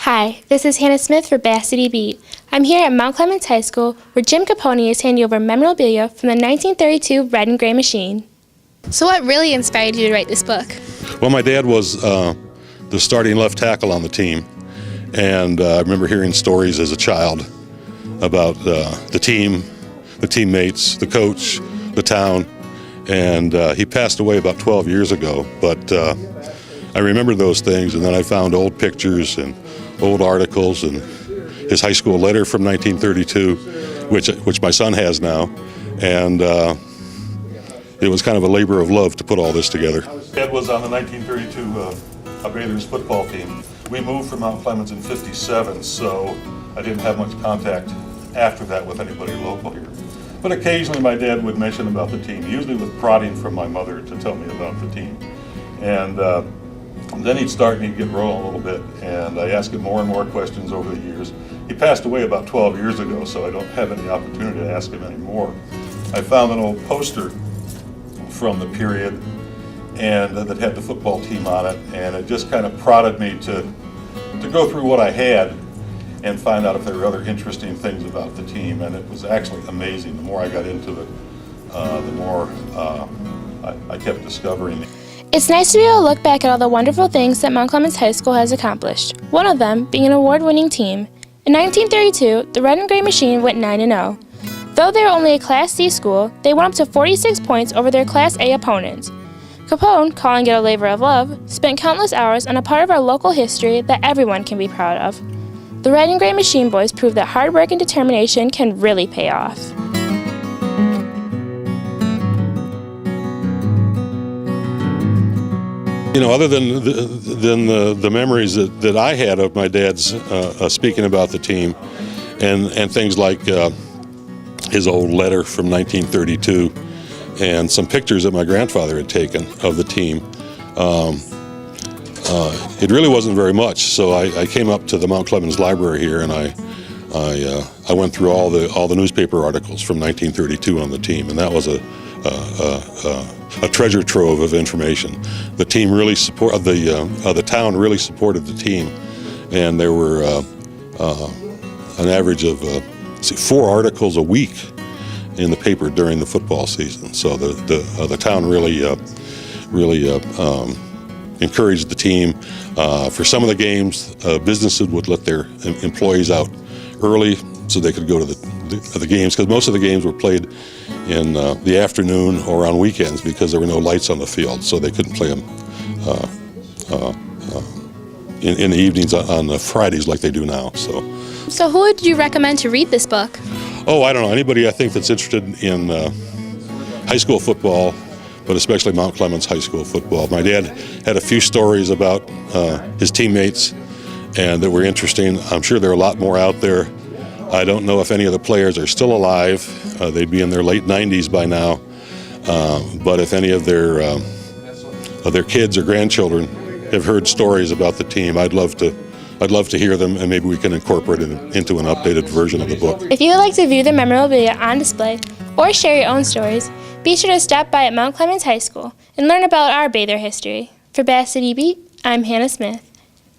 Hi, this is Hannah Smith for Bass City Beat. I'm here at Mount Clemens High School where Jim Copony is handing over memorabilia from the 1932 red and gray machine. So what really inspired you to write this book? Well, my dad was the starting left tackle on the team, and I remember hearing stories as a child about the team, the teammates, the coach, the town, and he passed away about 12 years ago, but I remember those things, and then I found old pictures and old articles and his high school letter from 1932, which my son has now, and it was kind of a labor of love to put all this together. Dad was on the 1932 Bathers football team. We moved from Mount Clemens in '57, so I didn't have much contact after that with anybody local here. But occasionally my dad would mention about the team, usually with prodding from my mother to tell me about the team. And then he'd start and he'd get rolling a little bit, and I asked him more and more questions over the years. He passed away about 12 years ago, so I don't have any opportunity to ask him anymore. I found an old poster from the period and that had the football team on it, and it just kind of prodded me to go through what I had and find out if there were other interesting things about the team, and it was actually amazing. The more I got into it, the more I kept discovering. It's nice to be able to look back at all the wonderful things that Mount Clemens High School has accomplished, one of them being an award-winning team. In 1932, the Red and Gray Machine went 9-0. Though they were only a Class C school, they went up to 46 points over their Class A opponents. Capone, calling it a labor of love, spent countless hours on a part of our local history that everyone can be proud of. The Red and Gray Machine boys proved that hard work and determination can really pay off. You know, other than the memories that I had of my dad's speaking about the team, and things like his old letter from 1932, and some pictures that my grandfather had taken of the team, it really wasn't very much. So I came up to the Mount Clemens Library here, and I went through all the newspaper articles from 1932 on the team, and that was a treasure trove of information. The team really the town really supported the team, and there were an average of 4 articles a week in the paper during the football season. So the town really encouraged the team. For some of the games, businesses would let their employees out early so they could go to the games, because most of the games were played in the afternoon or on weekends because there were no lights on the field, so they couldn't play them in the evenings on the Fridays like they do now. So who would you recommend to read this book? Oh, I don't know. Anybody I think that's interested in high school football, but especially Mount Clemens High School football. My dad had a few stories about his teammates and that were interesting. I'm sure there are a lot more out there. I don't know if any of the players are still alive. They'd be in their late 90s by now. But if any of their kids or grandchildren have heard stories about the team, I'd love to hear them, and maybe we can incorporate it into an updated version of the book. If you would like to view the memorabilia on display or share your own stories, be sure to stop by at Mount Clemens High School and learn about our Bather history. For Bass City Beat, I'm Hannah Smith.